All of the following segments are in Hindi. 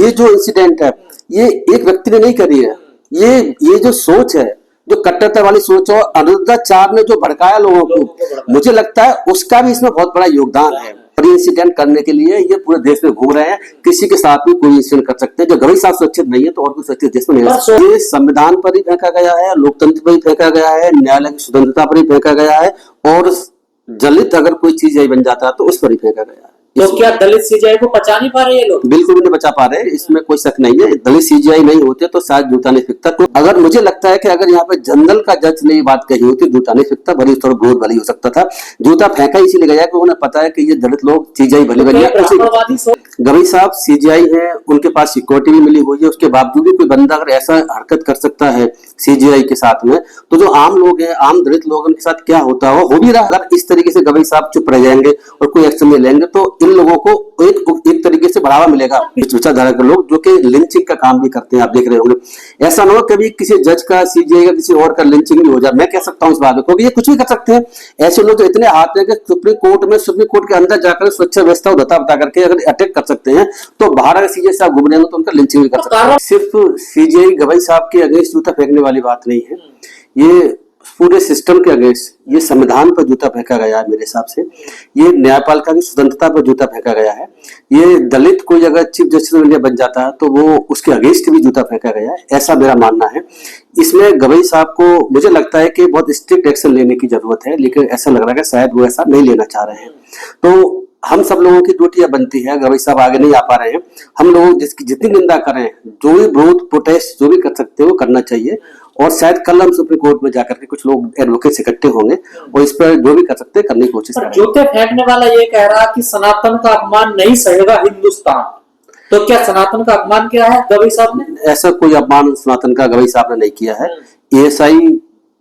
ये जो इंसिडेंट है ये एक व्यक्ति ने नहीं करी है, ये जो सोच है, जो कट्टरता वाली सोच है, और अनिरुद्धाचार्य ने जो भड़काया लोगों को, मुझे लगता है उसका भी इसमें बहुत बड़ा योगदान है। इंसिडेंट करने के लिए ये पूरे देश में घूम रहे हैं, किसी के साथ भी कोई इंसिडेंट कर सकते हैं। जो गवई साहब सुरक्षित नहीं है तो और कोई सुरक्षित देश में नहीं है। ये संविधान पर ही फेंका गया है, लोकतंत्र पर ही फेंका गया है, न्यायालय की स्वतंत्रता पर ही फेंका गया है, और दलित अगर कोई चीज यही बन जाता है तो उस पर ही फेंका गया है। तो क्या दलित सीजीआई को बचा नहीं पा रहे ये लोग? बिल्कुल भी नहीं बचा पा रहे, इसमें कोई शक नहीं है। दलित सीजीआई नहीं होते तो शायद जूता नहीं फेंकता। तो अगर मुझे लगता है कि अगर यहाँ पे जनरल का जज ने ये बात कही होती, जूता नहीं फेंकता, बड़ी थोड़ा बहुत भली हो सकता था। जूता फेंका इसीलिए गया कि उन्हें पता है कि ये दलित लोग सीजीआई भली बनी है। गवई साहब सीजीआई है, उनके पास सिक्योरिटी भी मिली हुई है, उसके बावजूद भी कोई बंदा अगर ऐसा हरकत कर सकता है सीजीआई के साथ में, तो जो आम लोग हैं, आम दलित लोगों के साथ क्या होता है हो भी रहा। अगर इस तरीके से गवई साहब चुप रह जाएंगे और कोई एक्शन नहीं लेंगे तो इन लोगों को एक तरीके से बढ़ावा मिलेगा। विचारधारा के लोग जो कि लिंचिंग का काम भी करते हैं, आप देख रहे होंगे। ऐसा ना हो कभी किसी जज का, सीजीआई का, किसी और का लिंचिंग भी हो जाए। मैं कह सकता हूँ इस बात में, क्योंकि ये कुछ भी कर सकते हैं। ऐसे लोग तो इतने हाथ हैं कि सुप्रीम कोर्ट के अंदर जाकर सुरक्षा व्यवस्था बता करके अगर अटैक कर सकते हैं, तो बाहर अगर सीजीआई साहब घूम रहे हैं तो उनका लिंचिंग भी कर सकते हैं। सिर्फ सीजीआई गवई साहब के अगेंस्ट जूता फेंकने वाली बात नहीं है, ये पूरे सिस्टम के अगेंस्ट, ये संविधान पर जूता फेंका गया है। मेरे हिसाब से ये न्यायपालिका की स्वतंत्रता पर जूता फेंका गया है। ये दलित कोई अगर चीफ जस्टिस ऑफ इंडिया बन जाता है तो वो उसके अगेंस्ट भी जूता फेंका गया है, ऐसा मेरा मानना है। इसमें गवई साहब को मुझे लगता है कि बहुत स्ट्रिक्ट एक्शन लेने की जरूरत है, लेकिन ऐसा लग रहा है कि शायद वो ऐसा नहीं लेना चाह रहे हैं। तो हम सब लोगों की ड्यूटी बनती है, गवई साहब आगे नहीं आ पा रहे हैं, हम लोग जिसकी जितनी निंदा करें, जो भी विरोध प्रोटेस्ट जो भी कर सकते हैं वो करना चाहिए। और शायद कल हम सुप्रीम कोर्ट में जाकर के कुछ लोग एडवोकेट इकट्ठे होंगे और इस पर जो भी कर सकते हैं करने की कोशिश करेंगे। जूते फेंकने वाला ये कह रहा कि सनातन का अपमान नहीं सहेगा हिंदुस्तान, तो क्या सनातन का अपमान किया है गवई साहब ने? ऐसा कोई अपमान सनातन का गवई साहब ने नहीं किया है। एएसआई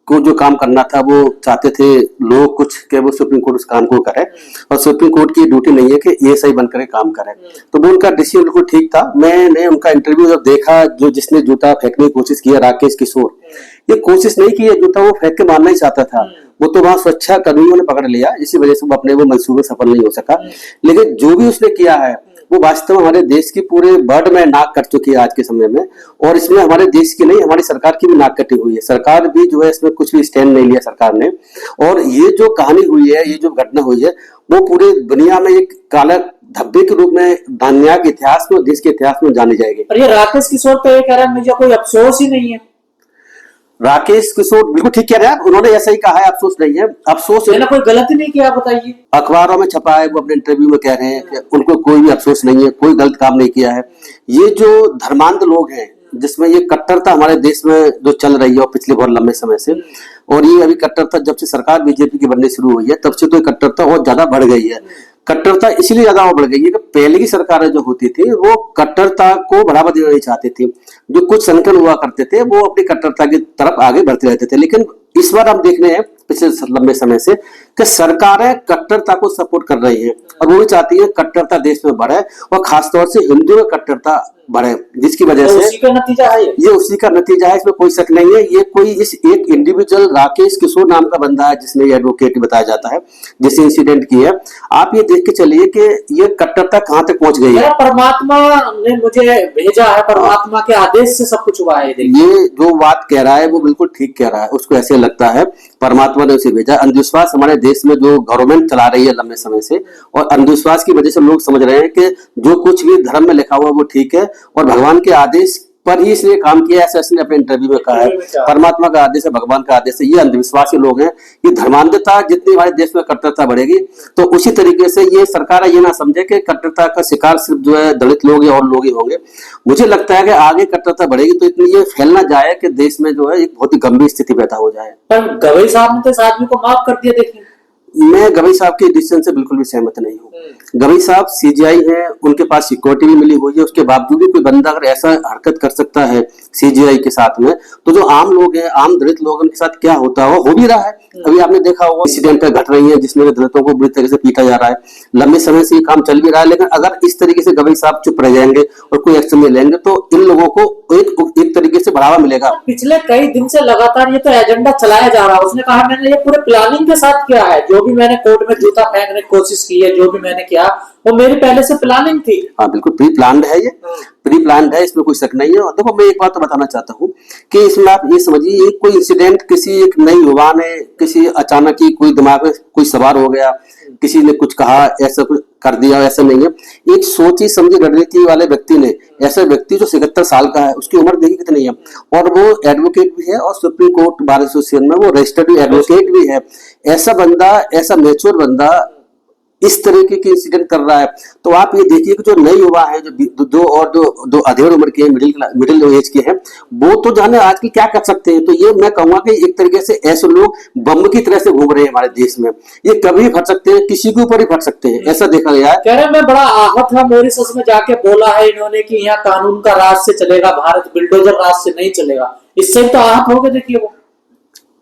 को जो काम करना था वो चाहते थे लोग कुछ कि वो सुप्रीम कोर्ट उस काम को करे, और सुप्रीम कोर्ट की ड्यूटी नहीं है कि एएसआई बनकर काम करे। तो वो उनका डिसीजन बिल्कुल ठीक था। मैंने उनका इंटरव्यू जब देखा, जो जिसने जूता फेंकने की कोशिश किया, राकेश किशोर, ये कोशिश नहीं की है जूता वो फेंक के मारना ही चाहता था। वो तो वहां सुरक्षा कर्मियों ने पकड़ लिया, इसी वजह से वो अपने वो मंसूबे सफल नहीं हो सका। लेकिन जो भी उसने किया है वो वास्तव में हमारे देश की पूरे वर्ल्ड में नाक कट चुकी है आज के समय में। और इसमें हमारे देश की नहीं, हमारी सरकार की भी नाक कटी हुई है। सरकार भी जो है इसमें कुछ भी स्टैंड नहीं लिया सरकार ने। और ये जो कहानी हुई है, ये जो घटना हुई है, वो पूरे दुनिया में एक काला धब्बे के रूप में दुनिया के इतिहास में, देश के इतिहास में जानी जाएगी। और ये राकेश किशोर तो ये कह रहा है मुझे कोई अफसोस ही नहीं है। राकेश किशोर बिल्कुल ठीक कह रहे हैं, उन्होंने ऐसा ही कहा है, अफसोस नहीं है। अफसोस मैंने कोई गलती नहीं किया, बताइए। अखबारों में छपा है, वो अपने इंटरव्यू में कह रहे हैं कि उनको कोई भी अफसोस नहीं है, कोई गलत काम नहीं किया है। ये जो धर्मांध लोग हैं, जिसमें ये कट्टरता हमारे देश में जो चल रही है और पिछले बहुत लंबे समय से, और ये अभी कट्टरता जब से सरकार बीजेपी की बनने शुरू हुई है तब से तो ये कट्टरता और ज्यादा बढ़ गई है। कट्टरता इसलिए ज्यादा बढ़ गई है कि पहले की सरकारें जो होती थी वो कट्टरता को बढ़ावा देना नहीं चाहती थी। जो कुछ संगठन हुआ करते थे वो अपनी कट्टरता की तरफ आगे बढ़ते रहते थे। लेकिन इस बार हम देख रहे हैं पिछले लंबे समय से कि सरकारें कट्टरता को सपोर्ट कर रही है, और वो भी चाहती है कट्टरता देश में बढ़े, और खासतौर से हिंदुओं में कट्टरता बढ़े, जिसकी वजह से उसी का नतीजा है ये उसी का नतीजा है, इसमें कोई शक नहीं है। ये कोई इस एक इंडिविजुअल राकेश किशोर नाम का बंदा है जिसने ये एडवोकेट बताया जाता है, जिसने इंसिडेंट की है। आप ये देख के चलिए कि ये कट्टरता कहां तक पहुंच गई है। परमात्मा ने मुझे भेजा है, परमात्मा के आदेश से सब कुछ हुआ है। ये जो बात कह रहा है वो बिल्कुल ठीक कह रहा है, उसको ऐसे लगता है परमात्मा ने उसे भेजा। अंधविश्वास हमारे देश में जो गवर्नमेंट चला रही है लंबे समय से, और अंधविश्वास की वजह से लोग समझ रहे हैं कि जो कुछ भी धर्म में लिखा हुआ वो ठीक है और भगवान के आदेश पर ही इसने काम किया, ऐसा इसने अपने इंटरव्यू में कहा है। परमात्मा का आदेश है, भगवान का आदेश है। ये अंधविश्वासी लोग हैं। ये धर्मांधता जितनी हमारे देश में कट्टरता बढ़ेगी, तो उसी तरीके से ये सरकार ये ना समझे कि कट्टरता का शिकार सिर्फ जो है दलित लोग या और लोग ही होंगे। मुझे लगता है कि आगे कट्टरता बढ़ेगी तो इतनी ये फैलना जाए कि देश में जो है एक बहुत ही गंभीर स्थिति पैदा हो जाए। पर गवई साहब ने तो इस आदमी को माफ कर दिया। देखिए, मैं गवई साहब के डिसीजन से बिल्कुल भी सहमत नहीं हूँ। गवई साहब सीजीआई है, उनके पास सिक्योरिटी भी मिली हुई है, उसके बावजूद भी कोई बंदा अगर ऐसा हरकत कर सकता है सीजीआई के साथ में, तो जो आम लोग हैं, आम दलित लोगों के साथ क्या होता है हो भी रहा है। अभी आपने देखा होगा इंसिडेंट घट रही है जिसमें दलितों को बुरी तरह से पीटा जा रहा है। लंबे समय से ये काम चल भी रहा है, लेकिन अगर इस तरीके से गवई साहब चुप रह जाएंगे और कोई एक्शन नहीं लेंगे तो इन लोगों को एक तरीके से बढ़ावा मिलेगा। पिछले कई दिन से लगातार ये तो एजेंडा चलाया जा रहा है। उसने कहा मैंने ये पूरे प्लानिंग के साथ किया है, जो भी मैंने कोर्ट में जूता फेंकने की कोशिश की है, जो भी मैंने किया वो मेरी पहले से प्लानिंग थी। हाँ बिल्कुल प्री प्लान्ड है, ये प्री प्लान्ड है, इसमें कोई शक नहीं है। और देखो मैं एक बात तो बताना चाहता हूँ कि इसमें आप ये समझिए ये कोई इंसिडेंट किसी एक नई युवा ने किसी अचानक ही कोई दिमाग में कोई सवार हो गया, किसी ने कुछ कहा ऐसा कुछ कर दिया, ऐसा नहीं है। एक सोची समझी रणनीति वाले व्यक्ति ने, ऐसा व्यक्ति जो 77 साल का है, उसकी उम्र देखिए कितनी है, और वो एडवोकेट भी है और सुप्रीम कोर्ट बार एसोसिएशन में वो रजिस्टर्ड एडवोकेट भी है। ऐसा बंदा, ऐसा मैच्योर बंदा इस तरीके के इंसिडेंट कर रहा है, तो आप ये देखिए कि जो नए युवा हैं, जो अधेड़ उम्र के मिडिल एज के हैं, वो तो जाने आज की क्या कर सकते हैं। तो ये मैं कहूंगा कि एक तरीके से ऐसे लोग बम की तरह से घूम रहे हैं हमारे देश में, ये कभी फट सकते हैं, किसी के ऊपर ही फट सकते हैं, ऐसा देखा गया है। कह रहे मैं बड़ा आहत था, मॉरिशस में जाके बोला है इन्होंने कि यहाँ कानून का राज से चलेगा, भारत बिल्डोजर राज से नहीं चलेगा। इससे तो आहत हो गए। देखिए वो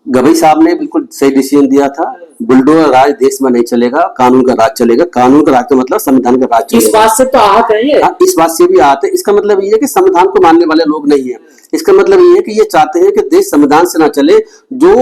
गवई साहब ने बिल्कुल सही डिसीजन दिया था, बुलडोजर राज देश में नहीं चलेगा, कानून का राज चलेगा। कानून का राज का मतलब संविधान का राज चलेगा। इस बात से तो आहत है ये। इस बात से भी आहत है। इसका मतलब ये है कि संविधान को मानने वाले लोग नहीं है। इसका मतलब ये है कि ये चाहते हैं कि देश संविधान से ना चले। जो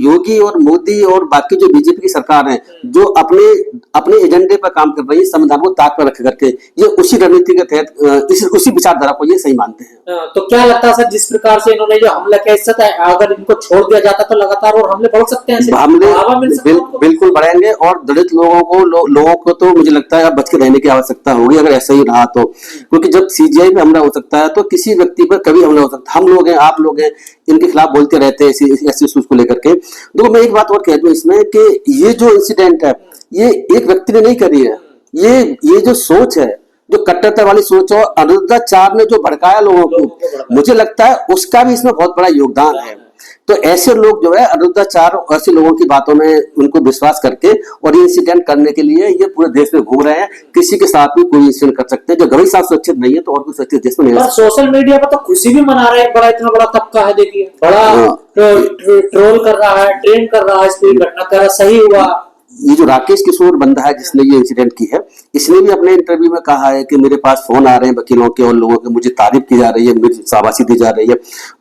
योगी और मोदी और बाकी जो बीजेपी की सरकार है, जो अपने एजेंडे पर काम कर रही है, संविधान को ताक पर रख करके, ये उसी रणनीति के तहत उसी विचारधारा को ये सही मानते हैं। तो क्या लगता है सर, जिस प्रकार से इन्होंने जो हमला किया, इससे अगर इनको छोड़ दिया जाता तो लगातार और हमले बढ़ सकते हैं, हमले बिल्कुल बढ़ेंगे। और दलित लोगों को तो मुझे लगता है अब बच के रहने की आवश्यकता होगी अगर ऐसा ही रहा तो, क्योंकि जब सीजीआई पे हमला हो सकता है तो किसी व्यक्ति पर कभी हमला हो सकता है। हम लोग हैं, आप लोग हैं, इनके खिलाफ बोलते रहते हैं ऐसे इश्यूज को लेकर के। देखो मैं एक बात और कह दूं इसमें कि ये जो इंसिडेंट है, ये एक व्यक्ति ने नहीं करी है। ये जो सोच है, जो कट्टरता वाली सोच और अनिरुद्धाचार्य ने जो भड़काया लोगों को, मुझे लगता है उसका भी इसमें बहुत बड़ा योगदान है। तो ऐसे लोग जो है अनिरुद्धाचार्य ऐसे लोगों की बातों में उनको विश्वास करके और ये इंसिडेंट करने के लिए ये पूरे देश में घूम रहे हैं। किसी के साथ भी कोई इंसिडेंट कर सकते हैं। जो गवई साहब सुरक्षित नहीं है तो और कोई सुरक्षित देश में नहीं है। सोशल मीडिया पर तो खुशी भी मना रहे हैं, बड़ा इतना बड़ा तबका है, देखिए बड़ा ट्रोल कर रहा है, ट्रेंड कर रहा है, इस पूरी घटना कर रहा, सही हुआ। ये जो राकेश किशोर बंदा है जिसने ये इंसिडेंट की है, इसने भी अपने इंटरव्यू में कहा है कि मेरे पास फोन आ रहे हैं वकीलों के और लोगों के, मुझे तारीफ की जा रही है, मुझे शाबाशी दी जा रही है।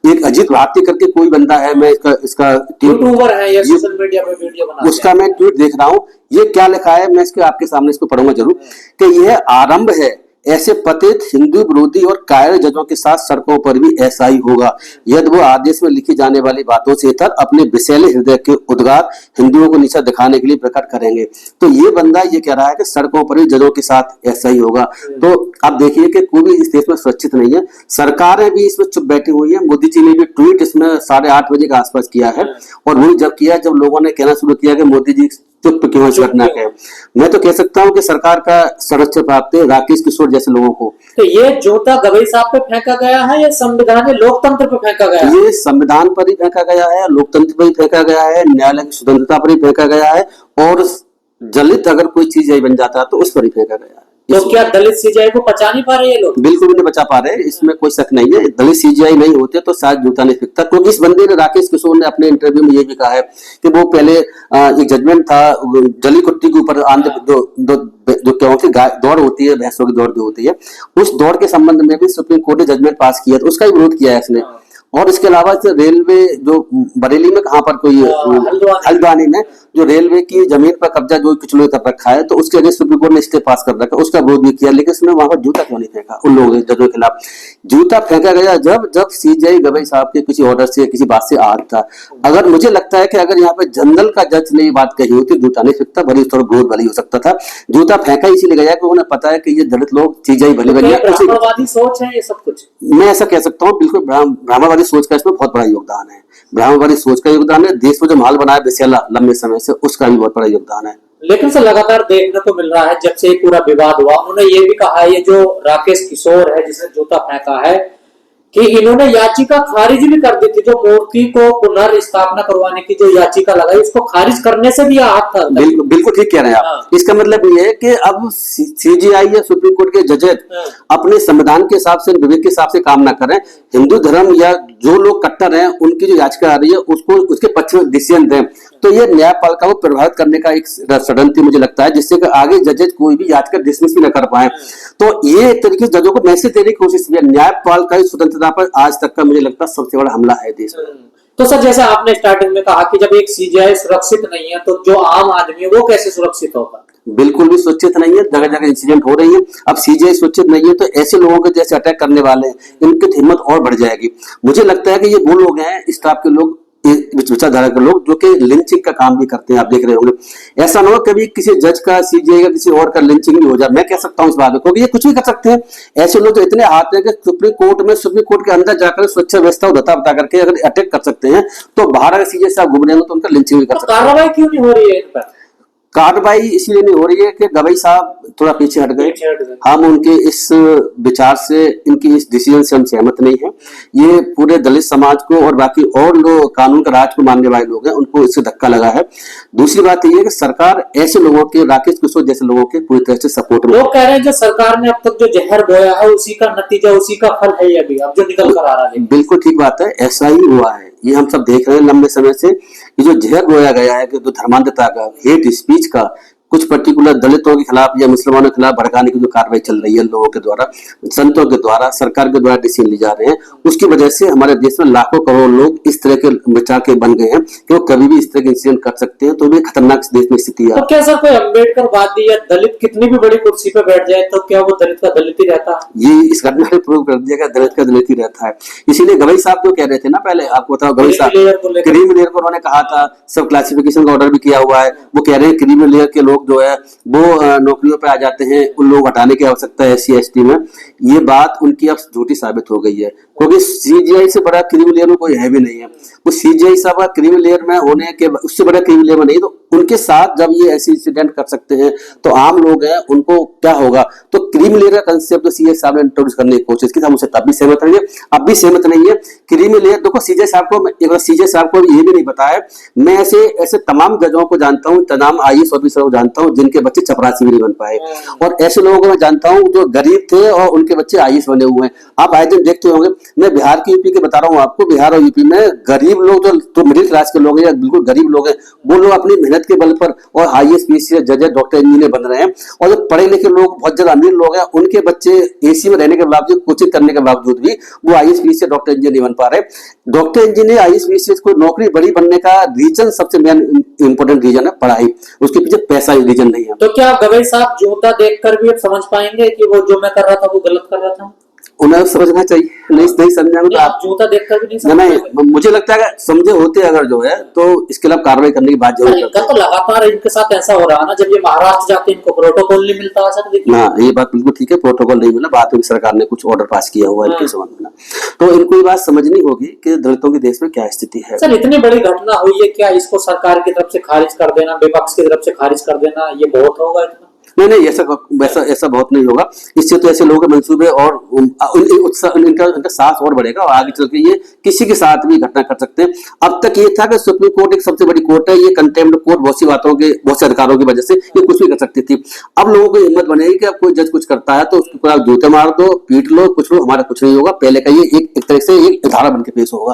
एक अजीत भारती करके कोई बंदा है, मैं इसका यूट्यूबर है, ये सोशल मीडिया पे वीडियो बनाता है, उसका मैं ट्वीट देख रहा हूँ। ये क्या लिखा है, मैं इसके आपके सामने इसको पढ़ूंगा जरूर, कि यह आरंभ है, ऐसे पतित हिंदू विरोधी और कायर जजों के साथ सड़कों पर भी ऐसा ही होगा यदि वो आदेश में लिखी जाने वाली बातों से इतर अपने विषैले हृदय के उद्गार हिंदुओं को नीचा दिखाने के लिए प्रकट करेंगे। तो ये बंदा ये कह रहा है कि सड़कों पर भी जजों के साथ ऐसा ही होगा। तो आप देखिए कि कोई भी इस देश में सुरक्षित नहीं है। सरकारें भी इसमें चुप बैठी हुई है। मोदी जी ने भी ट्वीट इसमें 8:30 बजे के आसपास किया है, और वही जब किया जब लोगों ने कहना शुरू किया कि मोदी जी चुप क्यों इस घटना के। मैं तो कह सकता हूं कि सरकार का संरक्षण प्राप्त है राकेश किशोर जैसे लोगों को। तो ये जूता गवई साहब पे फेंका गया है या संविधान में लोकतंत्र पे फेंका गया है? ये संविधान पर ही फेंका गया है, लोकतंत्र पर ही फेंका गया है, न्यायालय की स्वतंत्रता पर ही फेंका गया है, और दलित अगर कोई चीज बन जाता है तो उस पर ही फेंका गया है। तो क्या दलित सीजीआई को बचा नहीं पा रहे ये लोग? बिल्कुल भी नहीं बचा पा रहे, इसमें कोई शक नहीं है। दलित सीजीआई नहीं होते तो शायद जूता नहीं फेंकता। क्योंकि इस बंदे ने, राकेश किशोर ने अपने इंटरव्यू में ये भी कहा है कि वो पहले एक जजमेंट था जली कुट्टी के ऊपर, जो क्यों की दौड़ होती है, भैंसों की दौड़ जो होती है, उस दौड़ के संबंध में भी सुप्रीम कोर्ट ने जजमेंट पास किया, तो उसका ही विरोध किया है इसने। और इसके अलावा रेलवे जो बरेली में कहां पर कोई हल्द्वानी में जो रेलवे की जमीन पर कब्जा जो कुछ लोग कर रखा है, तो उसके अगेंस्ट सुप्रीम कोर्ट ने स्टे पास कर रखा, उसका विरोध भी किया। लेकिन उसने वहां पर जूता क्यों नहीं फेंका? उन लोगों के जजों के खिलाफ जूता फेंका गया जब सीजीआई गवई साहब के किसी ऑर्डर से, किसी बात से आहत था। अगर मुझे लगता है कि अगर यहाँ पे जनरल का जज ने ये बात कही होती, जूता नहीं फेंकता, बड़ी थोड़ा विरोध भली हो सकता था। जूता फेंका इसीलिए गया कि उन्हें पता है कि ये दलित लोग सीजीआई भली भली ब्राह्मणवादी सोच है ये सब कुछ। मैं ऐसा कह सकता हूँ, बिल्कुल ब्राह्मणवादी सोच का इसमें बहुत बड़ा योगदान है। ब्राह्मणवादी सोच का योगदान है, देश में जो माल बनाया विषैला लंबे समय से, उसका भी बहुत बड़ा योगदान है। लेकिन से लगातार देखने को मिल रहा है जब से ये पूरा विवाद हुआ, उन्होंने ये भी कहा है, ये जो राकेश किशोर है जिसने जूता फेंका है, कि इन्होंने याचिका खारिज भी कर दी थी। जो मूर्ति को पुनर्स्थापना करवाने की जो याचिका लगाई, उसको खारिज करने से भी आहत था। बिल्कुल ठीक कह रहे हैं आप। इसका मतलब ये है कि अब सीजीआई या सुप्रीम कोर्ट के जजेस अपने संविधान के हिसाब से, विवेक के हिसाब से काम ना करें। हिंदू धर्म या जो लोग कट्टर हैं उनकी जो याचिका आ रही है उसको उसके पक्ष में डिसीजन दें, तो ये न्यायपालिका को प्रभावित करने का एक षड्यंत्र मुझे लगता है, जिससे कि आगे जजेस कोई भी याचिका डिसमिस भी न कर पाए। तो ये एक तरीके से जजों को मैसेज देने की कोशिश की है। न्यायपालिका की स्वतंत्रता पर आज तक का मुझे लगता है सबसे बड़ा हमला है देश में। तो सर, जैसे आपने स्टार्टिंग में कहा कि जब एक सीजीआई सुरक्षित नहीं है तो जो आम आदमी है वो कैसे सुरक्षित होगा? बिल्कुल भी सुरक्षित नहीं है, जगह जगह इंसिडेंट हो रही है। अब सीजीआई सुरक्षित नहीं है तो ऐसे लोगों के जैसे अटैक करने वाले हैं इनकी तो हिम्मत और बढ़ जाएगी। मुझे लगता है कि ये वो लोग हैं, स्टाफ के लोग, विचारधारा के लोग, जो कि लिंचिंग का काम भी करते हैं। आप देख रहे होंगे, ऐसा ना हो कभी किसी जज का, सीजीआई का, किसी और का लिंचिंग भी हो जाए। मैं कह सकता हूँ इस बात में, क्योंकि ये कुछ भी कर सकते हैं। ऐसे लोग तो इतने हाथ हैं कि सुप्रीम कोर्ट के अंदर जाकर सुरक्षा व्यवस्था बता करके अगर अटैक कर सकते हैं, तो बाहर अगर सीजीआई साहब घूम रहे हैं तो उनका लिंचिंग भी कर सकते हैं। कार्रवाई क्यों नहीं हो रही है इन पर? कार्रवाई इसलिए नहीं हो रही है कि गवई साहब थोड़ा पीछे हट गए। हम उनके इस विचार से, इनकी इस डिसीजन से हम सहमत नहीं है। ये पूरे दलित समाज को और बाकी और लोग कानून का राज को मानने वाले लोग हैं, उनको इससे धक्का लगा है। दूसरी बात ये है कि सरकार ऐसे लोगों के, राकेश किशोर जैसे लोगों के पूरी तरह से सपोर्ट में। लोग कह रहे हैं जो सरकार ने अब तक जो जहर बोया है उसी का नतीजा, उसी का फल है ये अभी अब जो निकल कर आ रहा है। बिल्कुल ठीक बात है, ऐसा ही हुआ है। ये हम सब देख रहे हैं लंबे समय से। ये जो जहर बोया गया है कि जो धर्मांधता का, हेट स्पीच का, कुछ पर्टिकुलर दलितों के खिलाफ या मुसलमानों के खिलाफ भड़काने की जो कार्रवाई चल रही है लोगों के द्वारा, संतों के द्वारा, सरकार के द्वारा डिसीजन लिए जा रहे हैं, उसकी वजह से हमारे देश में लाखों करोड़ लोग इस तरह के विचार के बन गए हैं कि वो कभी भी इस तरह के इंसिडेंट कर सकते हैं। तो भी खतरनाक देश में स्थिति है। तो क्या सर कोई अम्बेडकरवादी या दलित कितनी भी बड़ी कुर्सी पे बैठ जाए तो क्या वो दलित का दलित ही रहता है? ये इस घटना ने प्रूव कर दिया कि दलित का दलित ही रहता है। इसीलिए गवई साहब जो कह रहे थे ना, पहले आपको बताओ, गवई साहब क्रीमी लेयर को उन्होंने कहा था, सब क्लासिफिकेशन का ऑर्डर भी किया हुआ है। वो कह रहे हैं क्रीमी लेयर के लोग जो है वो नौकरियों पे आ जाते हैं, उन लोग हटाने की आवश्यकता है SC ST में। ये बात उनकी अब झूठी साबित हो गई है, क्योंकि सीजीआई से बड़ा क्रीमी लेयर में कोई है भी नहीं है। वो सीजीआई साहब क्रीमी लेयर में होने के, उससे बड़ा क्रीमी लेयर में नहीं, तो उनके साथ जब ये ऐसे इंसिडेंट कर सकते हैं तो आम लोग हैं, उनको क्या होगा। तो क्रीमी लेयर का कंसेप्ट तो सीजीआई साहब ने इंट्रोड्यूस करने की कोशिश की, हम उससे तब भी सहमत नहीं है, अब भी सहमत नहीं है। क्रीमी लेयर देखो, सीजीआई साहब को, एक बार सीजीआई साहब को ये भी नहीं पता है। मैं ऐसे तमाम जजों को जानता हूँ, तमाम IAS ऑफिसरों को जानता हूँ जिनके बच्चे चपरासी भी नहीं बन पाए, और ऐसे लोगों को मैं जानता हूँ जो गरीब थे और उनके बच्चे IAS बने हुए हैं। आप आए दिन देखते होंगे, मैं बिहार की, यूपी के बता रहा हूँ आपको, बिहार और यूपी में गरीब लोग जो मिडिल क्लास के लोग हैं या बिल्कुल गरीब लोग हैं, वो लोग अपनी मेहनत के बल पर और IAS PCS जज, डॉक्टर, इंजीनियर बन रहे हैं। और जो पढ़े लिखे लोग, बहुत ज्यादा अमीर लोग हैं, उनके बच्चे AC में रहने के बावजूद, कोचिंग करने के बावजूद भी वो IAS PCS डॉक्टर इंजीनियर नहीं बन पा रहे। डॉक्टर इंजीनियर IAS PCS को नौकरी बड़ी बनने का रीजन, सबसे मेन इंपॉर्टेंट रीजन है पढ़ाई, उसके पीछे पैसा ही रीजन नहीं है। तो क्या गवई साहब जूता देखकर भी अब समझ पाएंगे कि वो जो मैं कर रहा था वो गलत कर रहा था? उन्हें समझना चाहिए, नहीं समझा तो आप जूता देखकर भी नहीं समझ नहीं, मुझे लगता है कि समझे होते अगर जो है तो इसके खिलाफ कार्रवाई करने की बात जरूर करते हैं। तो लगातार इनके साथ ऐसा हो रहा है ना, जब ये महाराष्ट्र जाके इनको प्रोटोकॉल नहीं मिलता है सर। देखिए हाँ, ये बात बिल्कुल ठीक है, प्रोटोकॉल नहीं मिला, बाद में सरकार ने कुछ ऑर्डर पास किया हुआ है इनके संबंध में। तो इनको ये बात समझनी होगी कि दलितों के देश में क्या स्थिति है। सर इतनी बड़ी घटना हुई है, क्या इसको सरकार की तरफ से खारिज कर देना, विपक्ष की तरफ से खारिज कर देना, ये बहुत होगा इतना? नहीं, ऐसा बहुत नहीं होगा। इससे तो ऐसे लोगों के मंसूबे और इनका साहस और बढ़ेगा, और आगे चल के ये किसी के साथ भी घटना कर सकते हैं। अब तक ये था कि सुप्रीम कोर्ट एक सबसे बड़ी कोर्ट है, ये कंटेम्प्ट कोर्ट बहुत सी बातों के, बहुत से अधिकारों की वजह से ये कुछ भी कर सकती थी। अब लोगों को हिम्मत बनेगी कि अब कोई जज कुछ करता है तो उसके ऊपर आप जूते मार दो, पीट लो, कुछ लो, हमारा कुछ नहीं होगा। पहले का ये एक तरह से एक इदारा बन के पेश होगा।